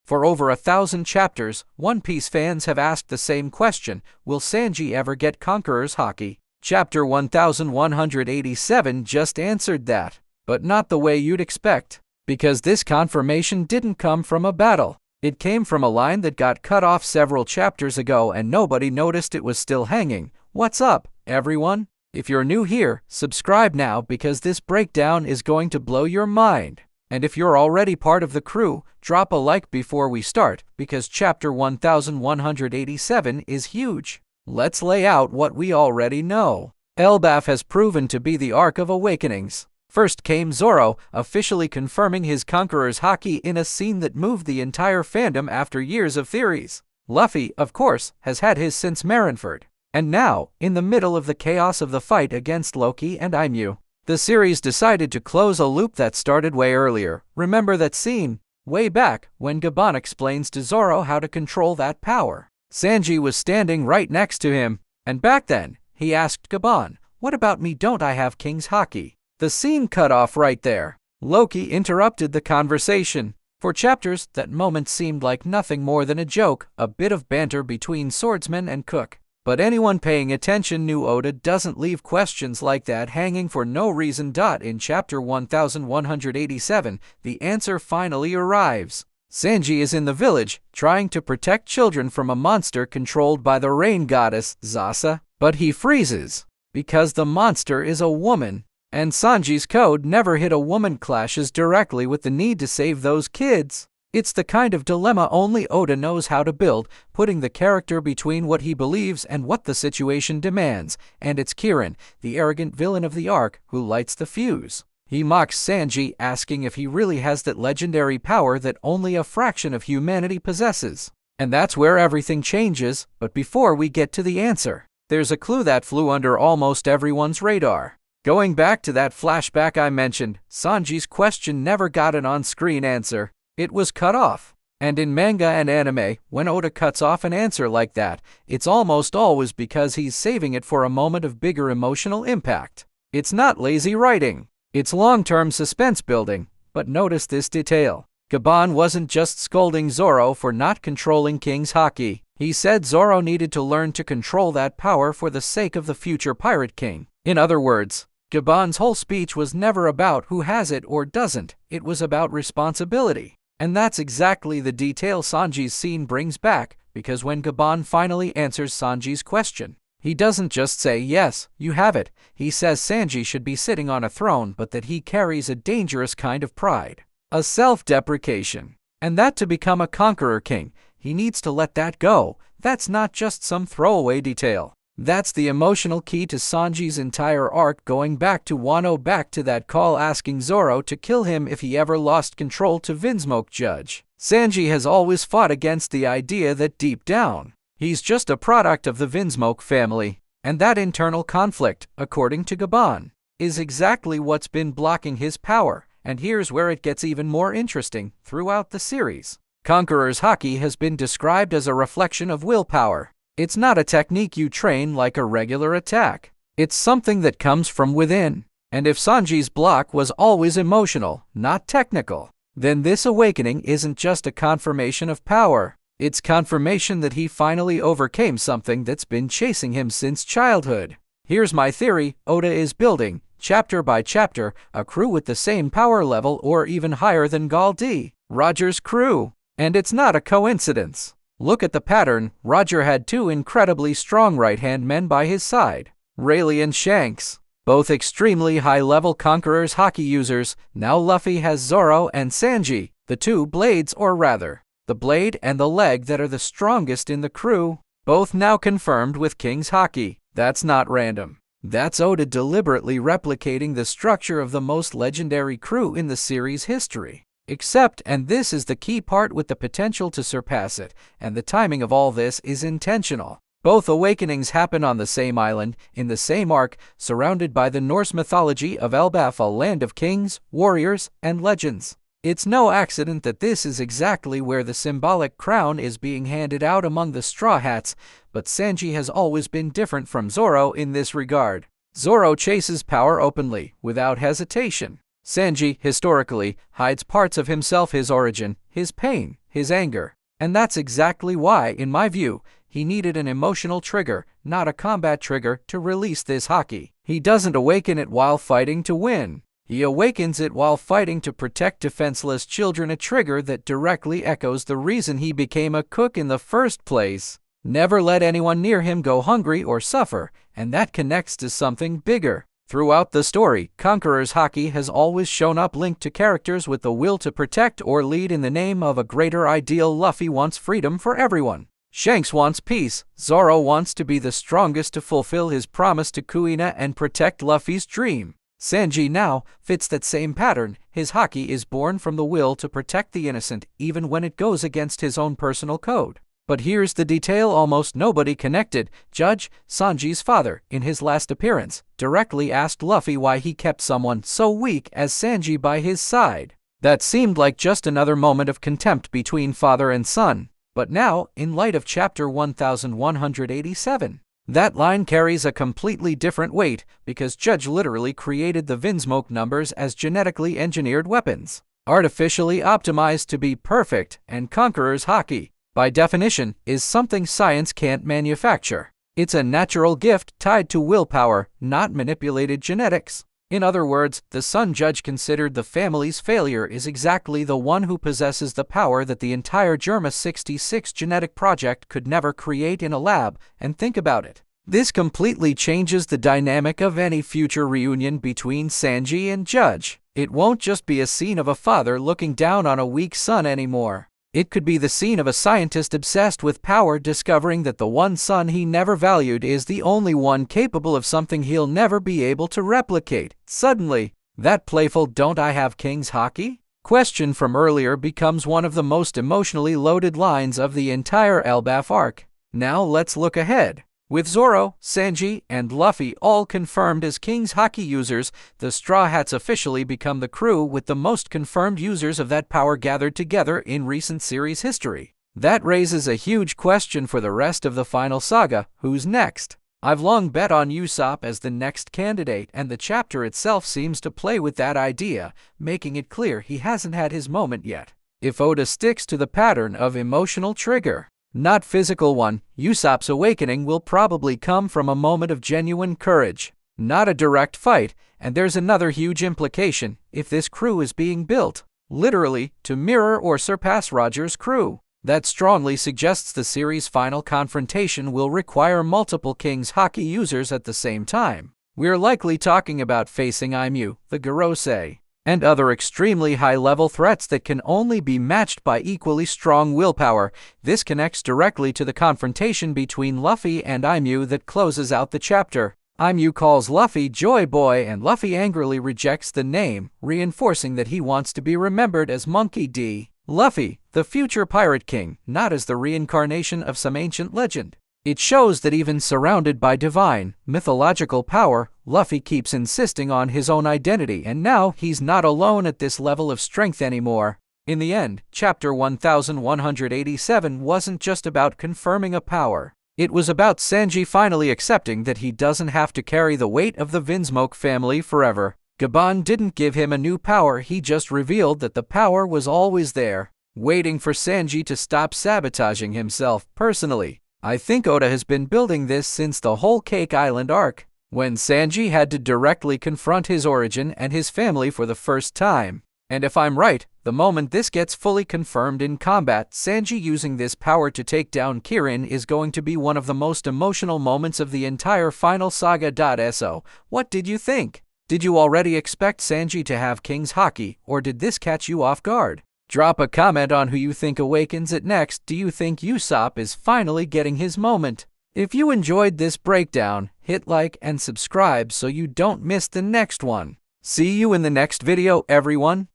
For over 1,000 chapters, One Piece fans have asked the same question: will Sanji ever get Conqueror's Haki? Chapter 1187 just answered that, but not the way you'd expect, because this confirmation didn't come from a battle. It came from a line that got cut off several chapters ago and nobody noticed it was still hanging. What's up, everyone? If you're new here, subscribe now because this breakdown is going to blow your mind. And if you're already part of the crew, drop a like before we start, because chapter 1187 is huge. Let's lay out what we already know. Elbaf has proven to be the Arc of Awakenings. First came Zoro, officially confirming his Conqueror's Haki in a scene that moved the entire fandom after years of theories. Luffy, of course, has had his since Marineford. And now, in the middle of the chaos of the fight against Loki and Aimu, the series decided to close a loop that started way earlier. Remember that scene? Way back, when Gabon explains to Zoro how to control that power. Sanji was standing right next to him, and back then, he asked Gabon, "What about me, don't I have King's Haki?" The scene cut off right there. Loki interrupted the conversation. For chapters, that moment seemed like nothing more than a joke, a bit of banter between swordsman and cook. But anyone paying attention knew Oda doesn't leave questions like that hanging for no reason. In chapter 1187, the answer finally arrives. Sanji is in the village, trying to protect children from a monster controlled by the rain goddess, Zasa, but he freezes, because the monster is a woman, and Sanji's code never hit a woman clashes directly with the need to save those kids. It's the kind of dilemma only Oda knows how to build, putting the character between what he believes and what the situation demands, and it's Kirin, the arrogant villain of the arc, who lights the fuse. He mocks Sanji, asking if he really has that legendary power that only a fraction of humanity possesses. And that's where everything changes, but before we get to the answer, there's a clue that flew under almost everyone's radar. Going back to that flashback I mentioned, Sanji's question never got an on-screen answer. It was cut off. And in manga and anime, when Oda cuts off an answer like that, it's almost always because he's saving it for a moment of bigger emotional impact. It's not lazy writing. It's long-term suspense building. But notice this detail. Gabon wasn't just scolding Zoro for not controlling King's Haki. He said Zoro needed to learn to control that power for the sake of the future Pirate King. In other words, Gabon's whole speech was never about who has it or doesn't. It was about responsibility. And that's exactly the detail Sanji's scene brings back, because when Gabon finally answers Sanji's question, he doesn't just say, "Yes, you have it." He says Sanji should be sitting on a throne, but that he carries a dangerous kind of pride, a self-deprecation, and that to become a conqueror king, he needs to let that go. That's not just some throwaway detail. That's the emotional key to Sanji's entire arc, going back to Wano, back to that call asking Zoro to kill him if he ever lost control to Vinsmoke Judge. Sanji has always fought against the idea that deep down, he's just a product of the Vinsmoke family. And that internal conflict, according to Gabon, is exactly what's been blocking his power. And here's where it gets even more interesting throughout the series. Conqueror's Haki has been described as a reflection of willpower. It's not a technique you train like a regular attack. It's something that comes from within. And if Sanji's block was always emotional, not technical, then this awakening isn't just a confirmation of power. It's confirmation that he finally overcame something that's been chasing him since childhood. Here's my theory: Oda is building, chapter by chapter, a crew with the same power level or even higher than Gall D. Roger's crew. And it's not a coincidence. Look at the pattern. Roger had two incredibly strong right-hand men by his side, Rayleigh and Shanks, both extremely high-level Conqueror's Haki users. Now Luffy has Zoro and Sanji, the two blades, or rather, the blade and the leg that are the strongest in the crew, both now confirmed with King's Haki. That's not random. That's Oda deliberately replicating the structure of the most legendary crew in the series' history. Except, and this is the key part, with the potential to surpass it, and the timing of all this is intentional. Both awakenings happen on the same island, in the same arc, surrounded by the Norse mythology of Elbaf, a land of kings, warriors, and legends. It's no accident that this is exactly where the symbolic crown is being handed out among the Straw Hats, but Sanji has always been different from Zoro in this regard. Zoro chases power openly, without hesitation. Sanji, historically, hides parts of himself, his origin, his pain, his anger. And that's exactly why, in my view, he needed an emotional trigger, not a combat trigger, to release this haki. He doesn't awaken it while fighting to win. He awakens it while fighting to protect defenseless children, a trigger that directly echoes the reason he became a cook in the first place. Never let anyone near him go hungry or suffer, and that connects to something bigger. Throughout the story, Conqueror's Haki has always shown up linked to characters with the will to protect or lead in the name of a greater ideal. Luffy wants freedom for everyone. Shanks wants peace. Zoro wants to be the strongest to fulfill his promise to Kuina and protect Luffy's dream. Sanji now fits that same pattern. His haki is born from the will to protect the innocent, even when it goes against his own personal code. But here's the detail almost nobody connected. Judge, Sanji's father, in his last appearance, directly asked Luffy why he kept someone so weak as Sanji by his side. That seemed like just another moment of contempt between father and son. But now, in light of chapter 1187, that line carries a completely different weight because Judge literally created the Vinsmoke numbers as genetically engineered weapons, artificially optimized to be perfect, and Conqueror's Haki, by definition, is something science can't manufacture. It's a natural gift tied to willpower, not manipulated genetics. In other words, the son Judge considered the family's failure is exactly the one who possesses the power that the entire Germa 66 genetic project could never create in a lab. And think about it. This completely changes the dynamic of any future reunion between Sanji and Judge. It won't just be a scene of a father looking down on a weak son anymore. It could be the scene of a scientist obsessed with power discovering that the one son he never valued is the only one capable of something he'll never be able to replicate. Suddenly, that playful "don't I have King's Haki?" question from earlier becomes one of the most emotionally loaded lines of the entire Elbaf arc. Now let's look ahead. With Zoro, Sanji, and Luffy all confirmed as King's Haki users, the Straw Hats officially become the crew with the most confirmed users of that power gathered together in recent series history. That raises a huge question for the rest of the final saga: who's next? I've long bet on Usopp as the next candidate, and the chapter itself seems to play with that idea, making it clear he hasn't had his moment yet. If Oda sticks to the pattern of emotional trigger, not physical one, Usopp's awakening will probably come from a moment of genuine courage, not a direct fight. And there's another huge implication: if this crew is being built, literally, to mirror or surpass Roger's crew, that strongly suggests the series' final confrontation will require multiple King's Haki users at the same time. We're likely talking about facing Aimu, the Gorosei, and other extremely high-level threats that can only be matched by equally strong willpower. This connects directly to the confrontation between Luffy and Aimu that closes out the chapter. Aimu calls Luffy Joyboy, and Luffy angrily rejects the name, reinforcing that he wants to be remembered as Monkey D. Luffy, the future Pirate King, not as the reincarnation of some ancient legend. It shows that even surrounded by divine, mythological power, Luffy keeps insisting on his own identity, and now he's not alone at this level of strength anymore. In the end, chapter 1187 wasn't just about confirming a power. It was about Sanji finally accepting that he doesn't have to carry the weight of the Vinsmoke family forever. Gaban didn't give him a new power, he just revealed that the power was always there, waiting for Sanji to stop sabotaging himself. Personally, I think Oda has been building this since the whole Cake Island arc, when Sanji had to directly confront his origin and his family for the first time. And if I'm right, the moment this gets fully confirmed in combat, Sanji using this power to take down Kirin is going to be one of the most emotional moments of the entire final saga. So, what did you think? Did you already expect Sanji to have King's Haki, or did this catch you off guard? Drop a comment on who you think awakens it next. Do you think Usopp is finally getting his moment? If you enjoyed this breakdown, hit like and subscribe so you don't miss the next one. See you in the next video, everyone.